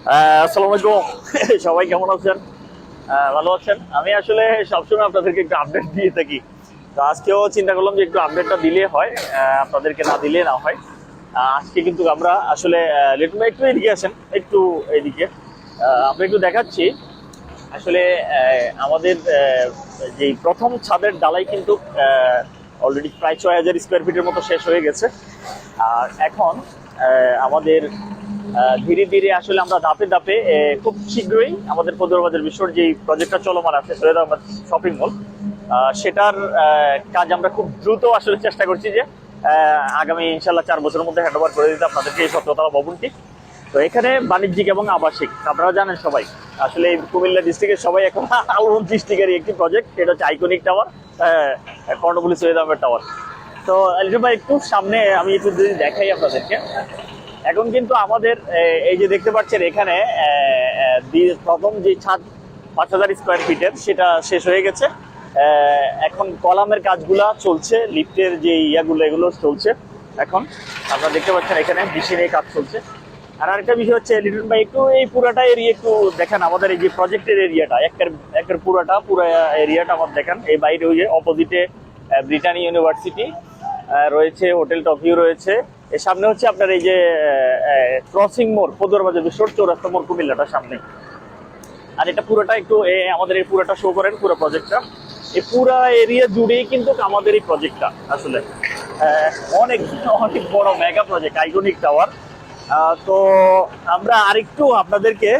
আসসালামু আলাইকুম। সবাই কেমন আছেন? ভালো আছেন? আমি আসলে সবসময় আপনাদেরকে একটু আপডেট দিয়ে থাকি। তো আজকেও চিন্তা করলাম যে একটু আপডেটটা দিলে হয়, আপনাদেরকে না দিলে না হয়। আজকে কিন্তু আমরা আসলে লিটন ভাই একটু এদিকে আসেন, একটু এদিকে আমরা একটু দেখাচ্ছি। আসলে আমাদের যে প্রথম ছাদের ডালাই কিন্তু অলরেডি প্রায় ৬,০০০ স্কোয়ার ফিটের মতো শেষ হয়ে গেছে। আর এখন আমাদের ধীরে ধীরে আসলে আমরা ধাপে ধাপে খুব শীঘ্রই আমাদের কদুয়াবাজার বিশ্বর যে প্রজেক্টটা চলমান আছে সৈয়দ আহমদ শপিং মল, সেটার কাজ আমরা খুব দ্রুত আসলে চেষ্টা করছি যে আগামী ইনশাল্লাহ 4 বছরের মধ্যে হ্যান্ড ওভার করে দিতে আপনাদেরকে এই 17তলা ভবনটি। তো এখানে বাণিজ্যিক এবং আবাসিক আপনারা জানেন সবাই, আসলে এই কুমিল্লা ডিস্ট্রিক্টের সবাই এখন আলোড়ন সৃষ্টিকারী একটি প্রজেক্ট, সেটা হচ্ছে iconic tower, Karnaphuli Syed Ahmed tower. তো লিটন ভাই একটু সামনে আমি একটু যদি দেখাই আপনাদেরকে। এখন কিন্তু আমাদের এই যে দেখতে পাচ্ছেন এখানে প্রথম যে ছাদ 5,000 স্কোয়ার ফিটের সেটা শেষ হয়ে গেছে। এখন কলামের কাজগুলা চলছে, লিফটের যে ইয়াগুলো এগুলো চলছে। এখন আপনারা দেখতে পাচ্ছেন এখানে মেশিনের কাজ চলছে। আর আরেকটা বিষয় হচ্ছে লিটন ভাই একটু এই পুরাটা এরিয়া একটু দেখেন, আমাদের এই যে প্রজেক্টের এরিয়াটা একের পুরো এরিয়াটা আমার দেখেন। এই বাইরে ওই যে অপোজিটে ব্রিটানি ইউনিভার্সিটি রয়েছে, হোটেল টকিও রয়েছে। এর সামনে হচ্ছে আপনার এই যে ক্রসিং মোড়, কদুয়াবাজার বিশ্বর চৌরাস্তা মোড় কুমিল্লাটার সামনে। আর এটা পুরোটা একটু আমাদের এই পুরোটা শো করেন, পুরো প্রজেক্টটা এই পুরো এরিয়া জুড়েই কিন্তু আমাদের এই প্রজেক্টটা আসলে অনেক অনেক বড় মেগা প্রজেক্ট আইকনিক টাওয়ার। তো আমরা আরেকটু আপনাদেরকে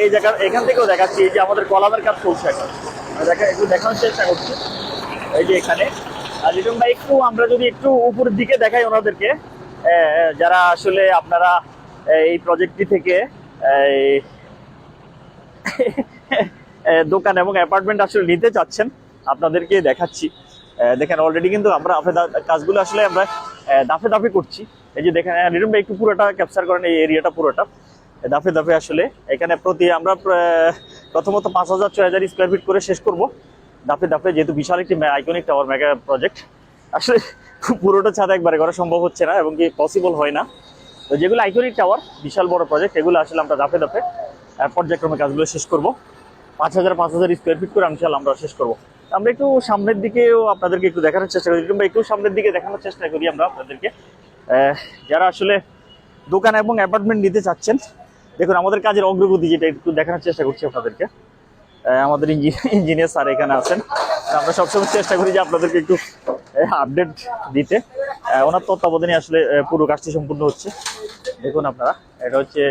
এই জায়গা এখান থেকেও দেখাচ্ছি যে আমাদের কলামের কাজ চলছে এখন, একটু দেখানোর চেষ্টা করছি। এই যে এখানে লিটন ভাই একটু আমরা যদি একটু উপরের দিকে দেখাই ওনাদেরকে, যারা আসলে আপনারা এই প্রজেক্টটি থেকে দোকান এবং অ্যাপার্টমেন্ট আসলে নিতে চাচ্ছেন, আপনাদেরকে দেখাচ্ছি। দেখেন অলরেডি কিন্তু আমরা কাজগুলো আসলে আমরা দাফে দাফে করছি। এই যে দেখেন লিটন ভাই একটু পুরোটা ক্যাপচার করেন এই এরিয়াটা পুরোটা দাফে দাফে আসলে এখানে প্রতি আমরা প্রথমত 5,000 6,000 স্কোয়ার ফিট করে শেষ করব দাফে দাফে, যেহেতু বিশাল একটি আইকনিক টাওয়ার মেগা প্রজেক্ট। আসলে পুরোটা ছাদ একবারে করা সম্ভব হচ্ছে না এবং কি পসিবল হয় না। তো যেগুলো আইকনিক টাওয়ার বিশাল বড় প্রজেক্ট এগুলো আসলে আমরা দাফে দাফে পর্যায়ক্রমে কাজগুলো শেষ করব। 5,000 স্কোয়ার ফিট করে ইনশাআল্লাহ আমরা শেষ করবো। আমরা একটু সামনের দিকেও আপনাদেরকে একটু দেখানোর চেষ্টা করি, কিংবা একটু সামনের দিকে দেখানোর চেষ্টা করি আমরা আপনাদেরকে, যারা আসলে দোকান এবং অ্যাপার্টমেন্ট নিতে চাচ্ছেন। দেখুন আমাদের কাজের অগ্রগতি যেটা একটু দেখানোর চেষ্টা করছি আপনাদেরকে। আমাদের ইঞ্জিনিয়ার স্যার এখানে আছেন, আমরা সবসময় চেষ্টা করি যে আপনাদেরকে একটু আপডেট দিতে। ওনার তত্ত্বাবধানে আসলে পুরো কাজটি সম্পূর্ণ হচ্ছে। দেখুন আপনারা, এটা হচ্ছে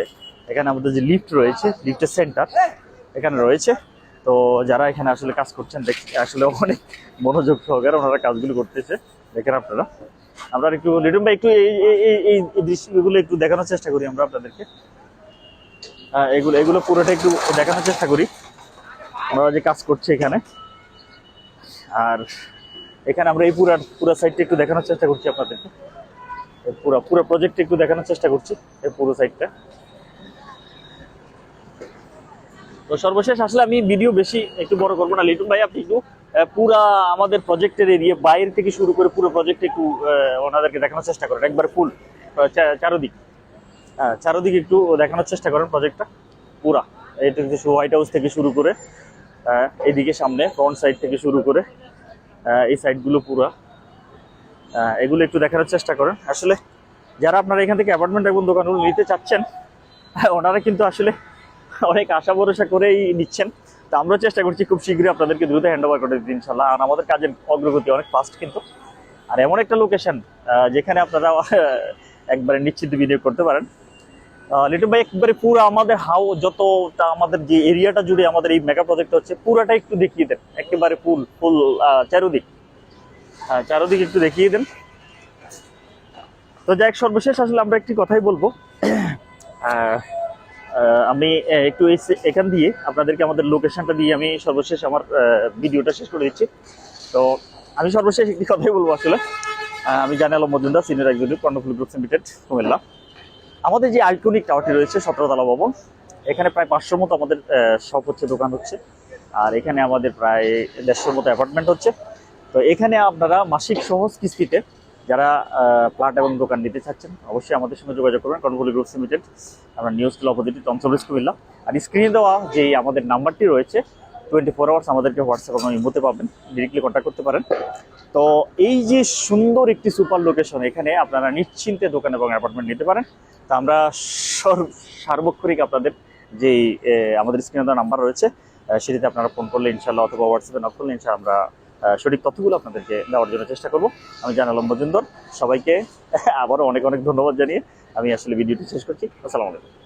এখানে আমাদের যে লিফট রয়েছে, লিফটের সেন্টার এখানে রয়েছে। তো যারা এখানে আসলে কাজ করছেন আসলে অনেক মনোযোগ সহকারে ওনারা কাজগুলো করতেছে, দেখেন আপনারা। আমরা একটু লিটন ভাই একটু এই দৃশ্যগুলো একটু দেখানোর চেষ্টা করি আমরা আপনাদেরকে। এগুলো এগুলো পুরোটা একটু দেখানোর চেষ্টা করি ওনারা যে কাজ করছে এখানে। আর এখানে আমরা এই পুরো সাইডটা একটু দেখানোর চেষ্টা করছি আপনাদেরকে, পুরো পুরো প্রজেক্ট একটু দেখানোর চেষ্টা করছি এই পুরো সাইডটা। তো সর্বশেষ আসলে আমি ভিডিও বেশি একটু বড় করবো না, লিটন ভাই আপনি একটু পুরা আমাদের প্রজেক্টের এরিয়া বাইরে থেকে শুরু করে পুরো প্রজেক্ট একটু ওনাদেরকে দেখানোর চেষ্টা করেন, একবার ফুল চারোদিক চারোদিক একটু দেখানোর চেষ্টা করেন প্রজেক্টটা পুরা। এইটা হোয়াইট হাউস থেকে শুরু করে এইদিকে সামনে ফ্রন্ট সাইড থেকে শুরু করে এই সাইডগুলো পুরা এগুলো একটু দেখানোর চেষ্টা করেন। আসলে যারা আপনারা এখান থেকে অ্যাপার্টমেন্ট এবং দোকানগুলো নিতে চাচ্ছেন, ওনারা কিন্তু আসলে অনেক আশা ভরসা করেই নিচ্ছেন। তো আমরা চেষ্টা করছি খুব শীঘ্রই আপনাদেরকে দ্রুত হ্যান্ড ওভার করে দিতে ইনশাল্লাহ। আর আমাদের কাজের অগ্রগতি অনেক ফাস্ট কিন্তু। আর এমন একটা লোকেশন যেখানে আপনারা একবারে নিশ্চিত বিনিয়োগ করতে পারেন। লিটন ভাই একবারে পুরো আমাদের যতটা আমাদের যে এরিয়াটা জুড়ে আমাদের এই মেগা প্রজেক্ট হচ্ছে পুরাটা একটু দেখিয়ে দেন, একেবারে ফুল ফুল চারোদিক চারোদিক একটু দেখিয়ে দেন। তো যাই সর্বশেষ আসলে আমরা একটি কথাই বলবো, আমি একটু এখান দিয়ে আপনাদেরকে আমাদের লোকেশনটা দিয়ে আমি সর্বশেষ আমার ভিডিওটা শেষ করে দিচ্ছি। তো আমি সর্বশেষ একটি কথাই বলবো আসলে, আমি জানি Alam Majumdar, senior executive, Karnaphuli group limited, Comilla. আমাদের যে আইকনিক টাওয়ারটি রয়েছে 17তলা ভবন, এখানে প্রায় 500 মতো আমাদের শপ হচ্ছে, দোকান হচ্ছে। আর এখানে আমাদের প্রায় 150 মতো অ্যাপার্টমেন্ট হচ্ছে। তো এখানে আপনারা মাসিক সহজ কিস্তিতে যারা প্লট এবং দোকান নিতে চাচ্ছেন অবশ্যই আমাদের সঙ্গে যোগাযোগ করবেন। কর্ণফুলী গ্রুপস লিমিটেড, আমরা নিউজ ক্লাব অপোজিট টমসব্রিজ কুমিল্লা। আর স্ক্রিনে দেওয়া যে আমাদের নাম্বারটি রয়েছে 24 আওয়ার্স আমাদেরকে হোয়াটসঅ্যাপ এবং ইমোতে পাবেন, ডিরেক্টলি কন্ট্যাক্ট করতে পারেন। তো এই যে সুন্দর একটি সুপার লোকেশন, এখানে আপনারা নিশ্চিন্তে দোকান এবং অ্যাপার্টমেন্ট নিতে পারেন। তো আমরা সার্বক্ষণিক আপনাদের যেই আমাদের স্ক্রিনে দেওয়া নাম্বার রয়েছে সেটিতে আপনারা ফোন করলে ইনশাল্লাহ অথবা হোয়াটসঅ্যাপে নক করলে ইনশাল্লাহ আমরা সঠিক তথ্যগুলো আপনাদেরকে দেওয়ার জন্য চেষ্টা করব। আমি জানালাম মজুমদার, সবাইকে আবারও অনেক অনেক ধন্যবাদ জানিয়ে আমি আসলে ভিডিওটি শেষ করছি। আসসালামু আলাইকুম।